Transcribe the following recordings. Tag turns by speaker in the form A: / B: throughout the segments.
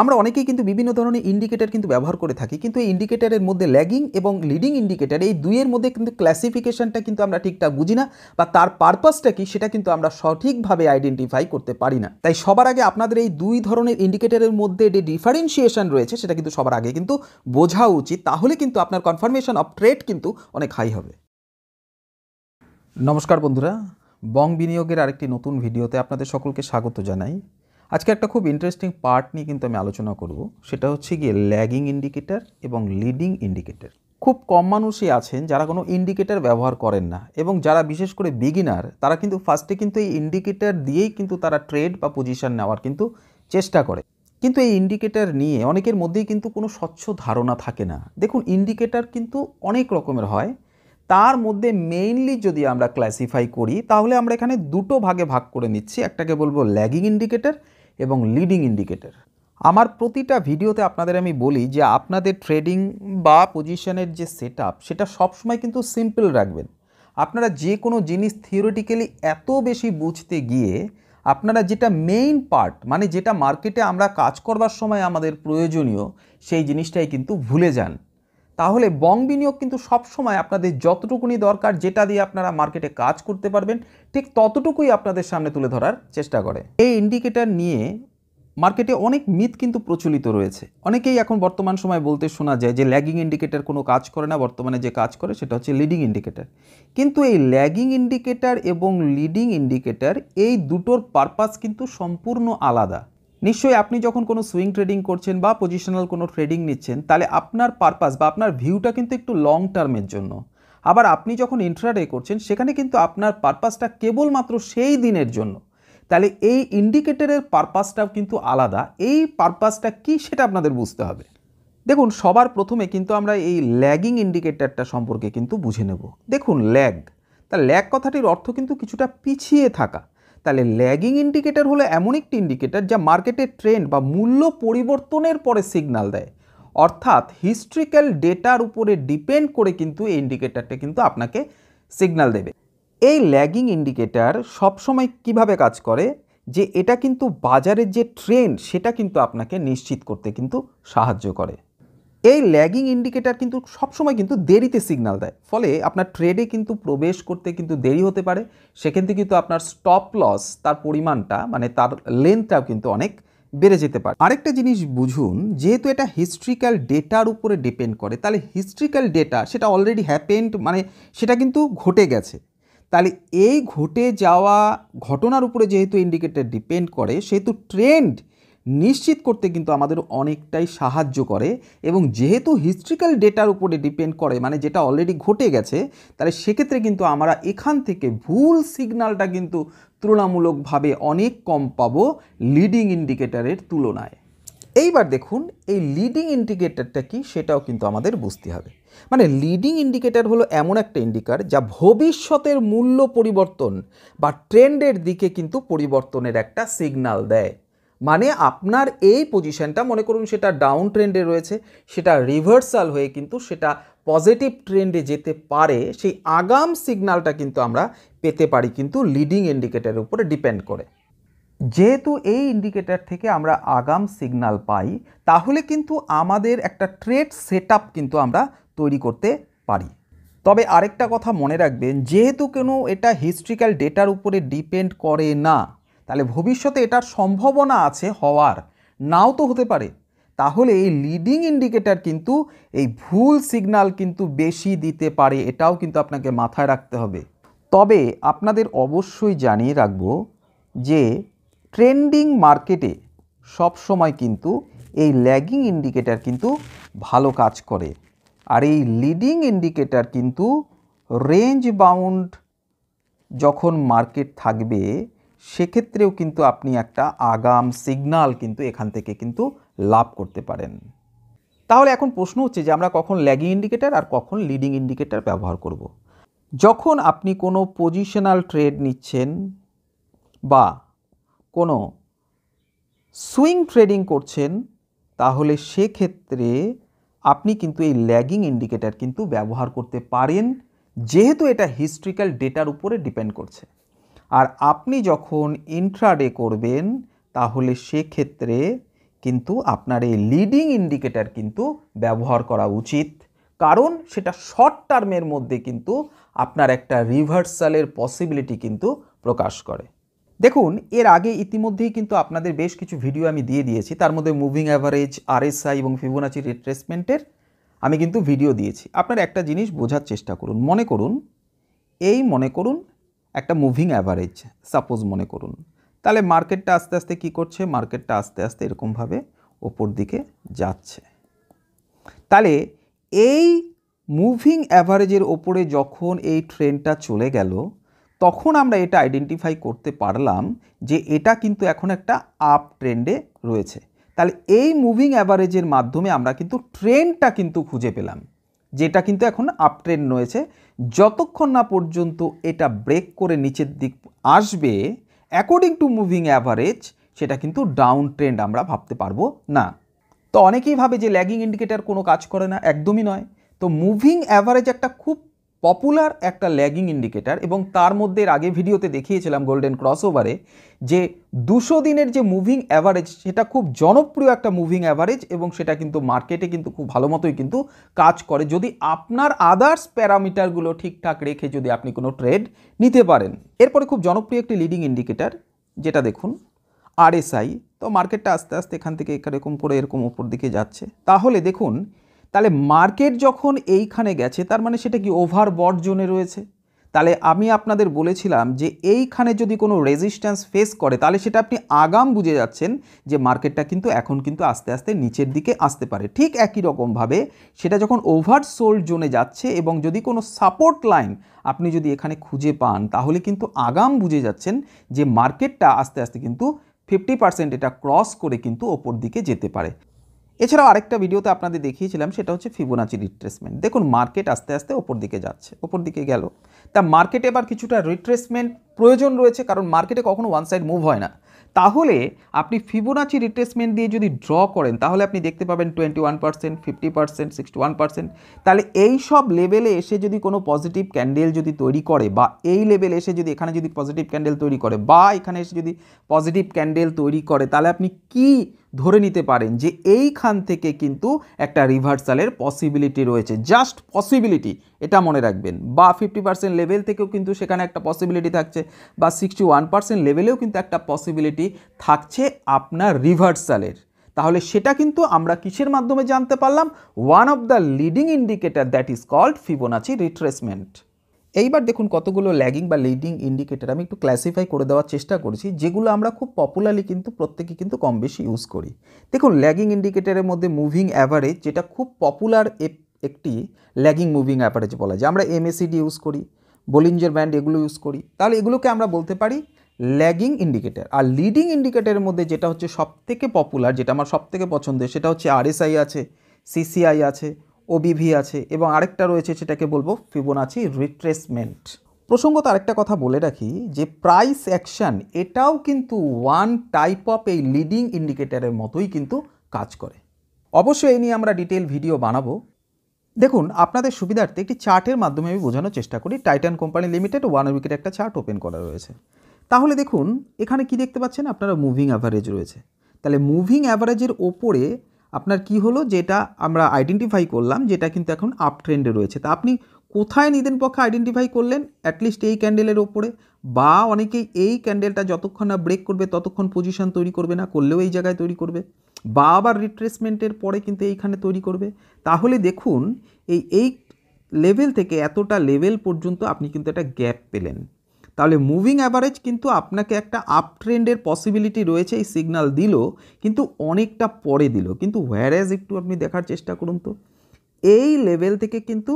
A: আমরা অনেকেই কিন্তু বিভিন্ন ধরনের ইন্ডিকেটর কিন্তু ব্যবহার করে থাকি, কিন্তু এই ইন্ডিকেটরের মধ্যে ল্যাগিং এবং লিডিং ইন্ডিকেটর এই দুইয়ের মধ্যে কিন্তু ক্লাসিফিকেশনটা কিন্তু আমরা ঠিকঠাক বুঝি না, বা তার পারপাসটা কি সেটা কিন্তু আমরা সঠিকভাবে আইডেন্টিফাই করতে পারি না। তাই সবার আগে আপনাদের এই দুই ধরনের ইন্ডিকেটরের মধ্যে যে ডিফারেন্সিয়েশন রয়েছে সেটা কিন্তু সবার আগে কিন্তু বোঝা উচিত, তাহলে কিন্তু আপনার কনফার্মেশন অফ ট্রেড কিন্তু অনেক হাই হবে। নমস্কার বন্ধুরা, বং বিনিয়োগের আরেকটি নতুন ভিডিওতে আপনাদের সকলকে স্বাগত জানাই। আজকে একটা খুব ইন্টারেস্টিং পার্ট নিয়ে কিন্তু আমি আলোচনা করব, সেটা হচ্ছে গিয়ে ল্যাগিং ইন্ডিকেটর এবং লিডিং ইন্ডিকেটর। খুব কম মানুষই আছেন যারা কোনো ইন্ডিকেটর ব্যবহার করেন না, এবং যারা বিশেষ করে বিগিনার তারা কিন্তু ফার্স্টে কিন্তু এই ইন্ডিকেটর দিয়েই কিন্তু তারা ট্রেড বা পজিশন নেওয়ার কিন্তু চেষ্টা করে। কিন্তু এই ইন্ডিকেটর নিয়ে অনেকের মধ্যেই কিন্তু কোনো স্বচ্ছ ধারণা থাকে না। দেখুন, ইন্ডিকেটর কিন্তু অনেক রকমের হয়, তার মধ্যে মেইনলি যদি আমরা ক্লাসিফাই করি তাহলে আমরা এখানে দুটো ভাগে ভাগ করে নিচ্ছি। একটাকে বলবো ল্যাগিং ইন্ডিকেটর এবং লিডিং ইন্ডিকেটর। আমার প্রতিটা ভিডিওতে আপনাদের আমি বলি যে আপনাদের ট্রেডিং বা পজিশনের যে সেটআপ সেটা সবসময় কিন্তু সিম্পল রাখবেন। আপনারা যে কোনো জিনিস থিওরিটিক্যালি এত বেশি বুঝতে গিয়ে আপনারা যেটা মেইন পার্ট, মানে যেটা মার্কেটে আমরা কাজ করবার সময় আমাদের প্রয়োজনীয়, সেই জিনিসটাই কিন্তু ভুলে যান। তাহলে বং বিনিয়োগ কিন্তু সবসময় আপনাদের যতটুকুনি দরকার, যেটা দিয়ে আপনারা মার্কেটে কাজ করতে পারবেন, ঠিক ততটুকুই আপনাদের সামনে তুলে ধরার চেষ্টা করে। এই ইন্ডিকেটর নিয়ে মার্কেটে অনেক মিথ কিন্তু প্রচলিত রয়েছে। অনেকেই এখন বর্তমান সময় বলতে শোনা যায় যে ল্যাগিং ইন্ডিকেটর কোনো কাজ করে না, বর্তমানে যে কাজ করে সেটা হচ্ছে লিডিং ইন্ডিকেটর। কিন্তু এই ল্যাগিং ইন্ডিকেটর এবং লিডিং ইন্ডিকেটর এই দুটোর পারপাস কিন্তু সম্পূর্ণ আলাদা। নিশ্চয়ই আপনি যখন কোনো সুইং ট্রেডিং করছেন বা পজিশনাল কোনো ট্রেডিং নিচ্ছেন, তাহলে আপনার পারপাস বা আপনার ভিউটা কিন্তু একটু লং টার্মের জন্য। আবার আপনি যখন ইন্ট্রাডে করছেন সেখানে কিন্তু আপনার পারপাসটা কেবলমাত্র সেই দিনের জন্য। তাহলে এই ইন্ডিকেটরের পারপাসটাও কিন্তু আলাদা। এই পারপাসটা কি সেটা আপনাদের বুঝতে হবে। দেখুন, সবার প্রথমে কিন্তু আমরা এই ল্যাগিং ইন্ডিকেটরটা সম্পর্কে কিন্তু বুঝে নেব। দেখুন, ল্যাগ কথাটির অর্থ কিন্তু কিছুটা পিছিয়ে থাকা। তাহলে ল্যাগিং ইন্ডিকেটর হলো এমন একটি ইন্ডিকেটর যা মার্কেটের ট্রেন্ড বা মূল্য পরিবর্তনের পরে সিগন্যাল দেয়। অর্থাৎ হিস্ট্রিক্যাল ডেটার উপরে ডিপেন্ড করে কিন্তু এই ইন্ডিকেটরটা কিন্তু আপনাকে সিগন্যাল দেবে। এই ল্যাগিং ইন্ডিকেটর সবসময় কিভাবে কাজ করে, যে এটা কিন্তু বাজারের যে ট্রেন্ড সেটা কিন্তু আপনাকে নিশ্চিত করতে কিন্তু সাহায্য করে। এই ল্যাগিং ইন্ডিকেটর কিন্তু সবসময় কিন্তু দেরিতে সিগন্যাল দেয়, ফলে আপনার ট্রেডে কিন্তু প্রবেশ করতে কিন্তু দেরি হতে পারে। সেখান থেকে কিন্তু আপনার স্টপ লস, তার পরিমাণটা মানে তার লেন্থটাও কিন্তু অনেক বেড়ে যেতে পারে। আরেকটা জিনিস বুঝুন, যেহেতু এটা হিস্ট্রিক্যাল ডেটার উপরে ডিপেন্ড করে, তাহলে হিস্ট্রিক্যাল ডেটা সেটা অলরেডি হ্যাপেন্ড, মানে সেটা কিন্তু ঘটে গেছে। তাহলে এই ঘটে যাওয়া ঘটনার উপরে যেহেতু ইন্ডিকেটর ডিপেন্ড করে, সেহেতু ট্রেন্ড নিশ্চিত করতে কিন্তু আমাদের অনেকটাই সাহায্য করে। এবং যেহেতু হিস্ট্রিক্যাল ডেটার উপরে ডিপেন্ড করে, মানে যেটা অলরেডি ঘটে গেছে, তাহলে সেক্ষেত্রে কিন্তু আমরা এখান থেকে ভুল সিগন্যালটা কিন্তু তুলনামূলকভাবে অনেক কম পাবো লিডিং ইন্ডিকেটরের তুলনায়। এইবার দেখুন, এই লিডিং ইন্ডিকেটরটা কি সেটাও কিন্তু আমাদের বুঝতে হবে। মানে লিডিং ইন্ডিকেটর হলো এমন একটা ইন্ডিকেটর যা ভবিষ্যতের মূল্য পরিবর্তন বা ট্রেন্ডের দিকে কিন্তু পরিবর্তনের একটা সিগন্যাল দেয়। মানে আপনার এই পজিশনটা, মনে করুন সেটা ডাউন ট্রেন্ডে রয়েছে, সেটা রিভার্সাল হয়ে কিন্তু সেটা পজিটিভ ট্রেন্ডে যেতে পারে, সেই আগাম সিগন্যালটা কিন্তু আমরা পেতে পারি কিন্তু লিডিং ইন্ডিকেটরের উপরে ডিপেন্ড করে। যেহেতু এই ইন্ডিকেটর থেকে আমরা আগাম সিগন্যাল পাই, তাহলে কিন্তু আমাদের একটা ট্রেড সেটআপ কিন্তু আমরা তৈরি করতে পারি। তবে আরেকটা কথা মনে রাখবেন, যেহেতু কোনো এটা হিস্ট্রিক্যাল ডেটার উপরে ডিপেন্ড করে না, তাহলে ভবিষ্যতে এটার সম্ভাবনা আছে হওয়ার, নাও তো হতে পারে। তাহলে এই লিডিং ইন্ডিকেটর কিন্তু এই ভুল সিগন্যাল কিন্তু বেশি দিতে পারে, এটাও কিন্তু আপনাকে মাথায় রাখতে হবে। তবে আপনাদের অবশ্যই জানিয়ে রাখবো যে ট্রেন্ডিং মার্কেটে সবসময় কিন্তু এই ল্যাগিং ইন্ডিকেটর কিন্তু ভালো কাজ করে, আর এই লিডিং ইন্ডিকেটর কিন্তু রেঞ্জ বাউন্ড যখন মার্কেট থাকবে সেক্ষেত্রেও কিন্তু আপনি একটা আগাম সিগন্যাল কিন্তু এখান থেকে কিন্তু লাভ করতে পারেন। তাহলে এখন প্রশ্ন হচ্ছে যে আমরা কখন ল্যাগিং ইন্ডিকেটর আর কখন লিডিং ইন্ডিকেটর ব্যবহার করব। যখন আপনি কোনো পজিশনাল ট্রেড নিচ্ছেন বা কোনো সুইং ট্রেডিং করছেন, তাহলে সেক্ষেত্রে আপনি কিন্তু এই ল্যাগিং ইন্ডিকেটর কিন্তু ব্যবহার করতে পারেন, যেহেতু এটা হিস্ট্রিক্যাল ডেটার উপরে ডিপেন্ড করছে। আর আপনি যখন ইন্ট্রাডে করবেন, তাহলে সেক্ষেত্রে কিন্তু আপনার এই লিডিং ইন্ডিকেটর কিন্তু ব্যবহার করা উচিত, কারণ সেটা শর্ট টার্মের মধ্যে কিন্তু আপনার একটা রিভার্সালের পসিবিলিটি কিন্তু প্রকাশ করে। দেখুন, এর আগে ইতিমধ্যেই কিন্তু আপনাদের বেশ কিছু ভিডিও আমি দিয়ে দিয়েছি, তার মধ্যে মুভিং অ্যাভারেজ, আরএসআই এবং ফিবোনাচি রিট্রেসমেন্টের আমি কিন্তু ভিডিও দিয়েছি। আপনারা একটা জিনিস বোঝার চেষ্টা করুন। মনে করুন একটা মুভিং অ্যাভারেজ সাপোজ মনে করুন, তাহলে মার্কেটটা আস্তে আস্তে কী করছে, মার্কেটটা আস্তে আস্তে এরকমভাবে ওপর দিকে যাচ্ছে। তাহলে এই মুভিং অ্যাভারেজের ওপরে যখন এই ট্রেন্ডটা চলে গেল, তখন আমরা এটা আইডেন্টিফাই করতে পারলাম যে এটা কিন্তু এখন একটা আপ ট্রেন্ডে রয়েছে। তাহলে এই মুভিং অ্যাভারেজের মাধ্যমে আমরা কিন্তু ট্রেন্ডটা কিন্তু খুঁজে পেলাম, যেটা কিন্তু এখন আপ ট্রেন্ড রয়েছে। যতক্ষণ না পর্যন্ত এটা ব্রেক করে নিচের দিক আসবে অ্যাকর্ডিং টু মুভিং অ্যাভারেজ, সেটা কিন্তু ডাউন ট্রেন্ড আমরা ভাবতে পারবো না। তো অনেকেই ভাবে যে ল্যাগিং ইন্ডিকেটর কোনো কাজ করে না, একদমই নয়। তো মুভিং অ্যাভারেজ একটা খুব পপুলার একটা ল্যাগিং ইন্ডিকেটর, এবং তার মধ্যে এর আগে ভিডিওতে দেখিয়েছিলাম গোল্ডেন ক্রসওভারে যে 200 দিনের যে মুভিং অ্যাভারেজ, সেটা খুব জনপ্রিয় একটা মুভিং অ্যাভারেজ, এবং সেটা কিন্তু মার্কেটে কিন্তু খুব ভালো মতোই কিন্তু কাজ করে যদি আপনার আদার্স প্যারামিটারগুলো ঠিকঠাক রেখে যদি আপনি কোনো ট্রেড নিতে পারেন। এরপরে খুব জনপ্রিয় একটি লিডিং ইন্ডিকেটর, যেটা দেখুন আরএসআই। তো মার্কেটটা আস্তে আস্তে এখান থেকে এরকম করে এরকম উপর দিকে যাচ্ছে। তাহলে দেখুন, তাহলে মার্কেট যখন এইখানে গেছে, তার মানে সেটা কি ওভারবট জোনে রয়েছে। তাহলে আমি আপনাদের বলেছিলাম যে এইখানে যদি কোনো রেজিস্ট্যান্স ফেস করে, তাহলে সেটা আপনি আগাম বুঝে যাচ্ছেন যে মার্কেটটা কিন্তু এখন কিন্তু আস্তে আস্তে নিচের দিকে আসতে পারে। ঠিক একই রকমভাবে সেটা যখন ওভারসোল্ড জোনে যাচ্ছে এবং যদি কোনো সাপোর্ট লাইন আপনি যদি এখানে খুঁজে পান, তাহলে কিন্তু আগাম বুঝে যাচ্ছেন যে মার্কেটটা আস্তে আস্তে কিন্তু 50% এটা ক্রস করে কিন্তু ওপর দিকে যেতে পারে। এছাড়াও আরেকটা ভিডিওতে আপনাদের দেখিয়েছিলাম, সেটা হচ্ছে ফিবোনাচি রিট্রেসমেন্ট। দেখুন, মার্কেট আস্তে আস্তে ওপর দিকে যাচ্ছে, ওপর দিকে গেল। তা মার্কেটে এবার কিছুটা রিট্রেসমেন্ট প্রয়োজন রয়েছে, কারণ মার্কেটে কখনো ওয়ান সাইড মুভ হয় না। তাহলে আপনি ফিবোনাচি রিট্রেসমেন্ট দিয়ে যদি ড্র করেন, তাহলে আপনি দেখতে পাবেন 21%, 50%, 61%। তাহলে এই সব লেভেলে এসে যদি কোনো পজিটিভ ক্যান্ডেল যদি তৈরি করে, বা এই লেভেলে এসে যদি এখানে যদি পজিটিভ ক্যান্ডেল তৈরি করে, বা এখানে এসে যদি পজিটিভ ক্যান্ডেল তৈরি করে, তাহলে আপনি কি ধরে নিতে পারেন যে এইখান থেকে কিন্তু একটা রিভার্সালের পসিবিলিটি রয়েছে। জাস্ট পসিবিলিটি, এটা মনে রাখবেন। বা 50% লেভেল থেকেও কিন্তু সেখানে একটা পসিবিলিটি থাকছে, বা 61% লেভেলেও কিন্তু একটা পসিবিলিটি থাকছে আপনার রিভার্সালের। তাহলে সেটা কিন্তু আমরা কিসের মাধ্যমে জানতে পারলাম? One of the leading indicator that is called Fibonacci retracement. এইবার দেখুন কতগুলো ল্যাগিং বা লিডিং ইন্ডিকেটর আমি একটু ক্লাসিফাই করে দেওয়ার চেষ্টা করেছি, যেগুলো আমরা খুব পপুলারলি কিন্তু প্রত্যেকে কিন্তু কম বেশি ইউজ করি। দেখুন, ল্যাগিং ইন্ডিকেটরের মধ্যে মুভিং অ্যাভারেজ, যেটা খুব পপুলার একটি ল্যাগিং মুভিং অ্যাভারেজ বলা যায়। আমরা এমএসিডি ইউজ করি, বোলিঞ্জার ব্যান্ড, এগুলো ইউজ করি। তাহলে এগুলোকে আমরা বলতে পারি ল্যাগিং ইন্ডিকেটর। আর লিডিং ইন্ডিকেটরের মধ্যে যেটা হচ্ছে সবথেকে পপুলার, যেটা আমার সবথেকে পছন্দের, সেটা হচ্ছে আরএসআই আছে, সিসিআই আছে, ওবিভি আছে, এবং আরেকটা রয়েছে সেটাকে বলবো ফিবোনাচি রিট্রেসমেন্ট। প্রসঙ্গত আরেকটা কথা বলে রাখি যে প্রাইস অ্যাকশন এটাও কিন্তু ওয়ান টাইপ অফ এই লিডিং ইন্ডিকেটরের মতোই কিন্তু কাজ করে। অবশ্যই এই নিয়ে আমরা ডিটেল ভিডিও বানাবো। দেখুন, আপনাদের সুবিধার্থে একটি চার্টের মাধ্যমে আমি বোঝানোর চেষ্টা করি। টাইটান কোম্পানি লিমিটেড 1 উইকের একটা চার্ট ওপেন করা রয়েছে। তাহলে দেখুন, এখানে কি দেখতে পাচ্ছেন আপনারা? মুভিং অ্যাভারেজ রয়েছে। তাহলে মুভিং অ্যাভারেজের ওপরে আপনার কি হলো, যেটা আমরা আইডেন্টিফাই করলাম, যেটা কিন্তু এখন আপ ট্রেন্ডে রয়েছে। তা আপনি কোথায় নিদেন পক্ষে আইডেন্টিফাই করলেন? অ্যাটলিস্ট এই ক্যান্ডেলের ওপরে, বা অনেকেই এই ক্যান্ডেলটা যতক্ষণ না ব্রেক করবে ততক্ষণ পজিশন তৈরি করবে না, করলেও এই জায়গায় তৈরি করবে, বা আবার রিট্রেসমেন্টের পরে কিন্তু এইখানে তৈরি করবে। তাহলে দেখুন, এই লেভেল থেকে এতটা লেভেল পর্যন্ত আপনি কিন্তু একটা গ্যাপ পেলেন। তাহলে মুভিং অ্যাভারেজ কিন্তু আপনাকে একটা আপ ট্রেন্ডের পসিবিলিটি রয়েছে এই সিগন্যাল দিল, কিন্তু অনেকটা পরে দিল। কিন্তু হোয়ারেজ একটু আপনি দেখার চেষ্টা করুন তো, এই লেভেল থেকে কিন্তু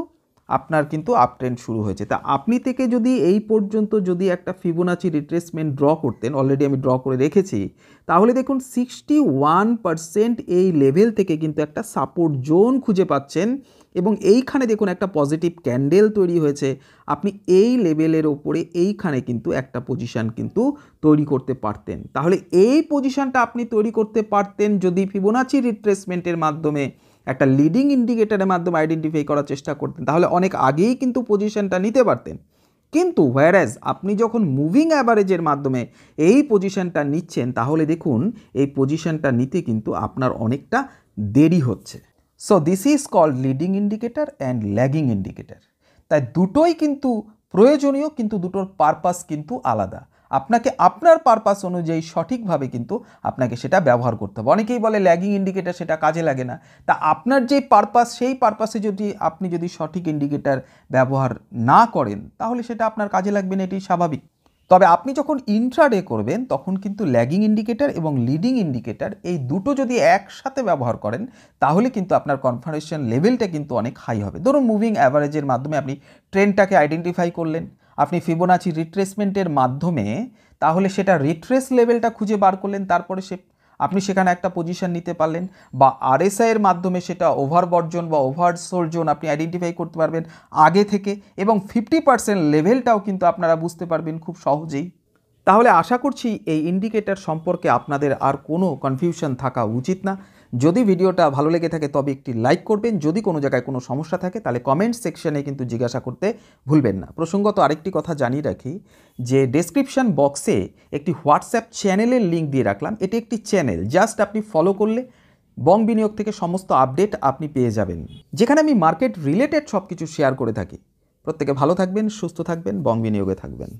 A: আপনার কিন্তু আপ ট্রেন্ড শুরু হয়েছে। তা আপনি থেকে যদি এই পর্যন্ত যদি একটা ফিবোনাচি রিট্রেসমেন্ট ড্র করতেন, অলরেডি আমি ড্র করে রেখেছি, তাহলে দেখুন 61% এই লেভেল থেকে কিন্তু একটা সাপোর্ট জোন খুঁজে পাচ্ছেন, এবং এইখানে দেখুন একটা পজিটিভ ক্যান্ডেল তৈরি হয়েছে। আপনি এই লেভেলের ওপরে এইখানে কিন্তু একটা পজিশান কিন্তু তৈরি করতে পারতেন। তাহলে এই পজিশানটা আপনি তৈরি করতে পারতেন যদি ফিবোনাচি রিট্রেসমেন্টের মাধ্যমে একটা লিডিং ইন্ডিকেটরের মাধ্যমে আইডেন্টিফাই করার চেষ্টা করতেন, তাহলে অনেক আগেই কিন্তু পজিশনটা নিতে পারতেন। কিন্তু হোয়ারাজ আপনি যখন মুভিং অ্যাভারেজের মাধ্যমে এই পজিশনটা নিচ্ছেন, তাহলে দেখুন এই পজিশনটা নিতে কিন্তু আপনার অনেকটা দেরি হচ্ছে। So this is called leading indicator and lagging indicator. তাই দুটোই কিন্তু প্রয়োজনীয়, কিন্তু দুটোর পারপাস কিন্তু আলাদা। আপনাকে আপনার পারপাস অনুযায়ী সঠিকভাবে কিন্তু আপনাকে সেটা ব্যবহার করতে হবে। অনেকেই বলে ল্যাগিং ইন্ডিকেটর সেটা কাজে লাগে না। তা আপনার যে পারপাস, সেই পারপাসে আপনি যদি সঠিক ইন্ডিকেটর ব্যবহার না করেন, তাহলে সেটা আপনার কাজে লাগবে না, এটি স্বাভাবিক। তবে আপনি যখন ইন্ট্রাডে করবেন, তখন কিন্তু ল্যাগিং ইন্ডিকেটর এবং লিডিং ইন্ডিকেটর এই দুটো যদি একসাথে ব্যবহার করেন, তাহলে কিন্তু আপনার কনফার্মেশন লেভেলটা কিন্তু অনেক হাই হবে। ধরুন মুভিং অ্যাভারেজের মাধ্যমে আপনি ট্রেন্ডটাকে আইডেন্টিফাই করলেন, আপনি ফিবোনাচি রিট্রেসমেন্টের মাধ্যমে তাহলে সেটা রিট্রেস লেভেলটা খুঁজে বার করলেন, তারপরে আপনি সেখানে একটা পজিশন নিতে পারলেন, বা আরএসআই এর মাধ্যমে সেটা ওভারবর্জন বা ওভারসোল্ড জোন আপনি আইডেন্টিফাই করতে পারবেন আগে থেকে, এবং 50% লেভেলটাও কিন্তু আপনারা বুঝতে পারবেন খুব সহজেই। তাহলে আশা করছি এই ইন্ডিকেটর সম্পর্কে আপনাদের আর কোনো কনফিউশন থাকা উচিত না। যদি ভিডিওটা ভালো লেগে থাকে তবে একটি লাইক করবেন। যদি কোনো জায়গায় কোনো সমস্যা থাকে তাহলে কমেন্ট সেকশনে কিন্তু জিজ্ঞাসা করতে ভুলবেন না। প্রসঙ্গত আরেকটি কথা জানিয়ে রাখি যে ডেসক্রিপশন বক্সে একটি হোয়াটসঅ্যাপ চ্যানেলের লিঙ্ক দিয়ে রাখলাম। এটি একটি চ্যানেল, জাস্ট আপনি ফলো করলে বং বিনিয়োগ থেকে সমস্ত আপডেট আপনি পেয়ে যাবেন, যেখানে আমি মার্কেট রিলেটেড সব কিছু শেয়ার করে থাকি। প্রত্যেকে ভালো থাকবেন, সুস্থ থাকবেন, বং বিনিয়োগে থাকবেন।